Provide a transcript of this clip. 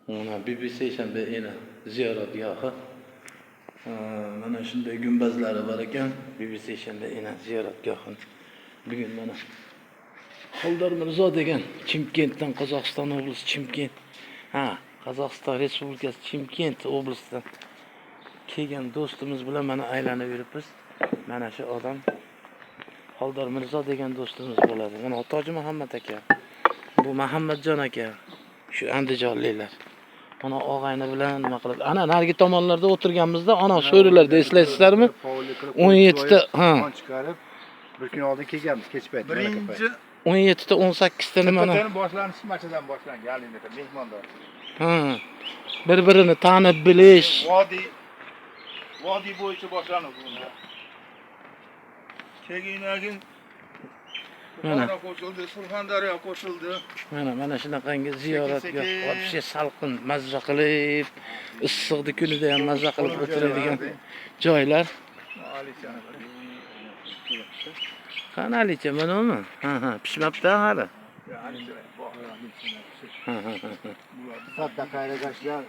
Mana BBC shanba ena ziyoratgohi. Mana shunday gumbazlari bor ekan. BBC shanba ena ziyoratgohi. Bugun mana Xoldor Mirzo degan Chimkentdan, Qozog'iston oblasti Chimkent. Qozog'iston Respublikasi Chimkent oblasidan kelgan do'stimiz bilan mana aylanib yuribmiz. Mana shu odam Xoldor Mirzo degan do'stimiz bo'ladi. Mana Toji Muhammad aka. Bu Muhammadjon aka. Shu andijonliklar. Mana og'ayni bilan nima qilib, ana narigi tomonlarda o'tirganmizda, ana so'rilarda eslaysizlarmi? 17 ta, chiqarib bir kun oldin kelganmiz, kech payt. Birinchi 17 ta 18 ta nimani? Boshlanishi machadan boshlangan, mehmondor. Bir-birini tanib bilish. Vodiy bo'yicha boshlanib buni. Keyin mana qo'shildi, Surxondaryo qo'shildi. Mana shunaqangi ziyoratga вообще salqin mazza qilib, issiqdi kunida ham mazza qilib o'tiradigan joylar. Qani alicha, manami? Pishmabdi hali. Katta qayragashlar